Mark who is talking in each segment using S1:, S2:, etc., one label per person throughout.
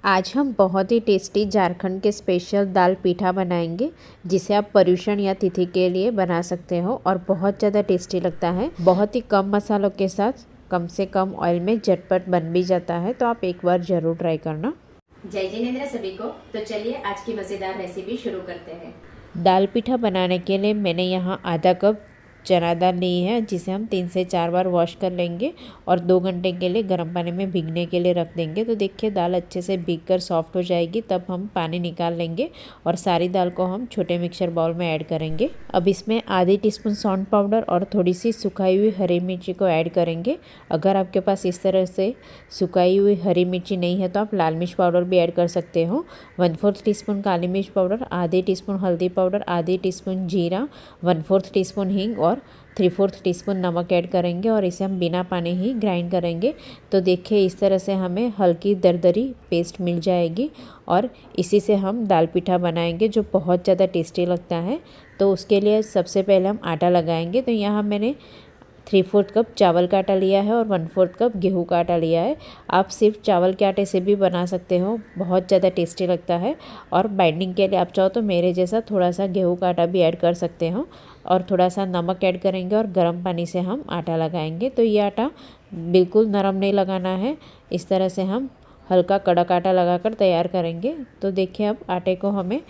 S1: आज हम बहुत ही टेस्टी झारखंड के स्पेशल दाल पीठा बनाएंगे, जिसे आप पर्यूषण या तिथि के लिए बना सकते हो और बहुत ज़्यादा टेस्टी लगता है। बहुत ही कम मसालों के साथ कम से कम ऑयल में झटपट बन भी जाता है, तो आप एक बार ज़रूर ट्राई करना।
S2: जय जिनेंद्र सभी को। तो चलिए आज की मज़ेदार रेसिपी शुरू करते हैं।
S1: दाल पीठा बनाने के लिए मैंने यहाँ आधा कप चना दाल ली है, जिसे हम 3 से 4 बार वॉश कर लेंगे और 2 घंटे के लिए गर्म पानी में भीगने के लिए रख देंगे। तो देखिए दाल अच्छे से भीग कर सॉफ्ट हो जाएगी, तब हम पानी निकाल लेंगे और सारी दाल को हम छोटे मिक्सर बाउल में ऐड करेंगे। अब इसमें आधी टीस्पून सौंठ पाउडर और थोड़ी सी सुखाई हुई हरी मिर्ची को ऐड करेंगे। अगर आपके पास इस तरह से सुखाई हुई हरी मिर्ची नहीं है तो आप लाल मिर्च पाउडर भी ऐड कर सकते हो। 1/4 टीस्पून काली मिर्च पाउडर, आधी टीस्पून हल्दी पाउडर, आधी टीस्पून जीरा, 1/4 टीस्पून हींग और 3/4 टीस्पून नमक ऐड करेंगे और इसे हम बिना पानी ही ग्राइंड करेंगे। तो देखिए इस तरह से हमें हल्की दरदरी पेस्ट मिल जाएगी और इसी से हम दाल पीठा बनाएंगे, जो बहुत ज़्यादा टेस्टी लगता है। तो उसके लिए सबसे पहले हम आटा लगाएंगे। तो यहाँ मैंने 3/4 कप चावल का आटा लिया है और 1/4 कप गेहूं का आटा लिया है। आप सिर्फ चावल के आटे से भी बना सकते हो, बहुत ज़्यादा टेस्टी लगता है। और बाइंडिंग के लिए आप चाहो तो मेरे जैसा थोड़ा सा गेहूं का आटा भी ऐड कर सकते हो और थोड़ा सा नमक ऐड करेंगे और गर्म पानी से हम आटा लगाएंगे। तो ये आटा बिल्कुल नरम नहीं लगाना है, इस तरह से हम हल्का कड़क आटा लगाकर तैयार करेंगे। तो देखिए अब आटे को हमें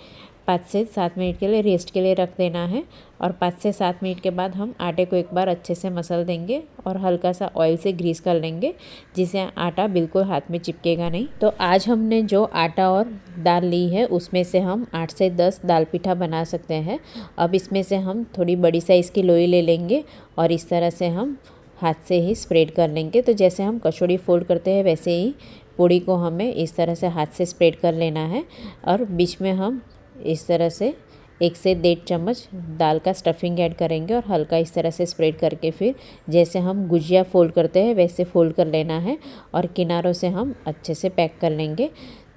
S1: 5 से 7 मिनट के लिए रेस्ट के लिए रख देना है और 5 से 7 मिनट के बाद हम आटे को एक बार अच्छे से मसल देंगे और हल्का सा ऑयल से ग्रीस कर लेंगे, जिससे आटा बिल्कुल हाथ में चिपकेगा नहीं। तो आज हमने जो आटा और दाल ली है उसमें से हम 8 से 10 दाल पीठा बना सकते हैं। अब इसमें से हम थोड़ी बड़ी साइज़ की लोई ले लेंगे और इस तरह से हम हाथ से ही स्प्रेड कर लेंगे। तो जैसे हम कचौड़ी फोल्ड करते हैं वैसे ही पूड़ी को हमें इस तरह से हाथ से स्प्रेड कर लेना है और बीच में हम इस तरह से 1 से 1.5 चम्मच दाल का स्टफिंग ऐड करेंगे और हल्का इस तरह से स्प्रेड करके फिर जैसे हम गुजिया फोल्ड करते हैं वैसे फोल्ड कर लेना है और किनारों से हम अच्छे से पैक कर लेंगे।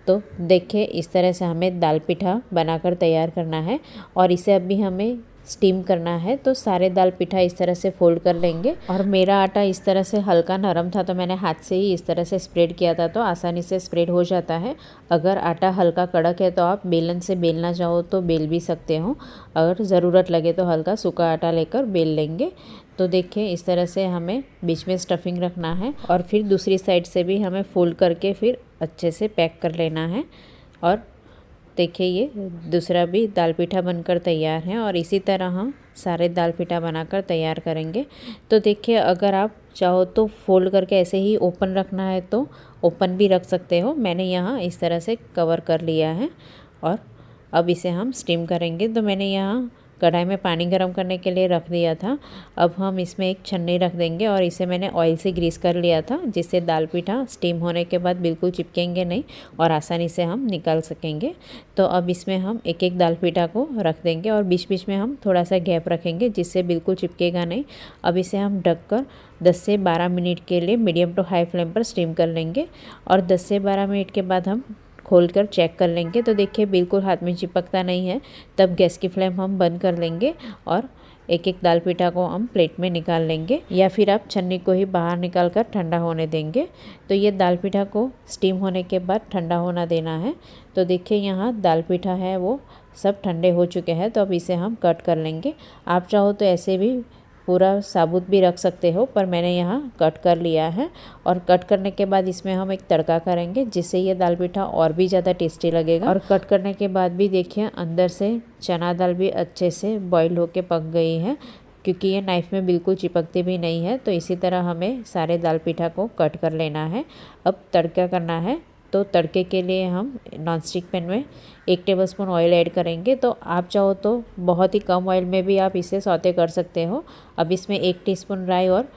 S1: तो देखिए इस तरह से हमें दाल पीठा बनाकर तैयार करना है और इसे अभी हमें स्टीम करना है। तो सारे दाल पीठा इस तरह से फोल्ड कर लेंगे और मेरा आटा इस तरह से हल्का नरम था, तो मैंने हाथ से ही इस तरह से स्प्रेड किया था, तो आसानी से स्प्रेड हो जाता है। अगर आटा हल्का कड़क है तो आप बेलन से बेलना चाहो तो बेल भी सकते हो, अगर ज़रूरत लगे तो हल्का सूखा आटा लेकर बेल लेंगे। तो देखिए इस तरह से हमें बीच में स्टफिंग रखना है और फिर दूसरी साइड से भी हमें फोल्ड करके फिर अच्छे से पैक कर लेना है। और देखिए ये दूसरा भी दाल पीठा बनकर तैयार है और इसी तरह हम सारे दाल पीठा बनाकर तैयार करेंगे। तो देखिए अगर आप चाहो तो फोल्ड करके ऐसे ही ओपन रखना है तो ओपन भी रख सकते हो। मैंने यहाँ इस तरह से कवर कर लिया है और अब इसे हम स्टीम करेंगे। तो मैंने यहाँ कढ़ाई में पानी गर्म करने के लिए रख दिया था। अब हम इसमें एक छन्नी रख देंगे और इसे मैंने ऑयल से ग्रीस कर लिया था, जिससे दाल पीठा स्टीम होने के बाद बिल्कुल चिपकेंगे नहीं और आसानी से हम निकाल सकेंगे। तो अब इसमें हम एक एक दाल पीठा को रख देंगे और बीच बीच में हम थोड़ा सा गैप रखेंगे, जिससे बिल्कुल चिपकेगा नहीं। अब इसे हम ढककर 10 से 12 मिनट के लिए मीडियम टू हाई फ्लेम पर स्टीम कर लेंगे और 10 से 12 मिनट के बाद हम खोलकर चेक कर लेंगे। तो देखिए बिल्कुल हाथ में चिपकता नहीं है, तब गैस की फ्लेम हम बंद कर लेंगे और एक एक दाल पीठा को हम प्लेट में निकाल लेंगे या फिर आप छन्नी को ही बाहर निकाल कर ठंडा होने देंगे। तो ये दाल पीठा को स्टीम होने के बाद ठंडा होना देना है। तो देखिए यहाँ दाल पीठा है वो सब ठंडे हो चुके हैं, तो अब इसे हम कट कर लेंगे। आप चाहो तो ऐसे भी पूरा साबुत भी रख सकते हो, पर मैंने यहाँ कट कर लिया है। और कट करने के बाद इसमें हम एक तड़का करेंगे, जिससे ये दाल पीठा और भी ज़्यादा टेस्टी लगेगा। और कट करने के बाद भी देखिए अंदर से चना दाल भी अच्छे से बॉईल होके पक गई है, क्योंकि ये नाइफ़ में बिल्कुल चिपकती भी नहीं है। तो इसी तरह हमें सारे दाल पीठा को कट कर लेना है। अब तड़का करना है। तो तड़के के लिए हम नॉनस्टिक पैन में 1 टेबलस्पून ऑयल ऐड करेंगे। तो आप चाहो तो बहुत ही कम ऑयल में भी आप इसे सौते कर सकते हो। अब इसमें 1 टीस्पून राई और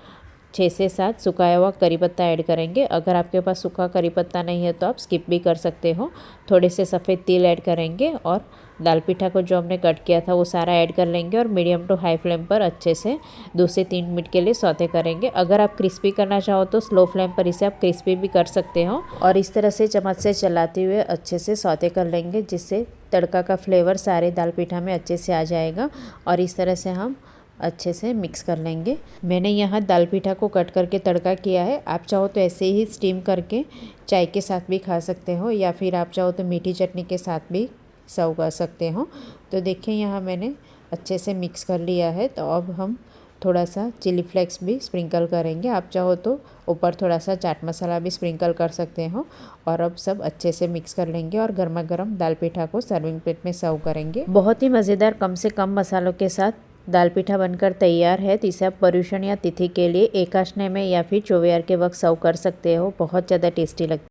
S1: 6 से 7 सुखाया हुआ करी पत्ता ऐड करेंगे। अगर आपके पास सूखा करी पत्ता नहीं है तो आप स्किप भी कर सकते हो। थोड़े से सफ़ेद तिल ऐड करेंगे और दाल पीठा को जो हमने कट किया था वो सारा ऐड कर लेंगे और मीडियम टू हाई फ्लेम पर अच्छे से 2 से 3 मिनट के लिए सौते करेंगे। अगर आप क्रिस्पी करना चाहो तो स्लो फ्लेम पर इसे आप क्रिस्पी भी कर सकते हो और इस तरह से चम्मच से चलाते हुए अच्छे से सौते कर लेंगे, जिससे तड़का का फ्लेवर सारे दाल पीठा में अच्छे से आ जाएगा। और इस तरह से हम अच्छे से मिक्स कर लेंगे। मैंने यहाँ दाल पीठा को कट करके तड़का किया है। आप चाहो तो ऐसे ही स्टीम करके चाय के साथ भी खा सकते हो या फिर आप चाहो तो मीठी चटनी के साथ भी सर्व कर सकते हो। तो देखिए यहाँ मैंने अच्छे से मिक्स कर लिया है। तो अब हम थोड़ा सा चिली फ्लेक्स भी स्प्रिंकल करेंगे। आप चाहो तो ऊपर थोड़ा सा चाट मसाला भी स्प्रिंकल कर सकते हो। और अब सब अच्छे से मिक्स कर लेंगे और गर्मा गर्म दाल पीठा को सर्विंग प्लेट में सर्व करेंगे। बहुत ही मज़ेदार कम से कम मसालों के साथ दाल पीठा बनकर तैयार है। तो इसे आप पर्यूषण या तिथि के लिए एकादशी में या फिर चौवियार के वक्त सर्व कर सकते हो। बहुत ज़्यादा टेस्टी लगता है।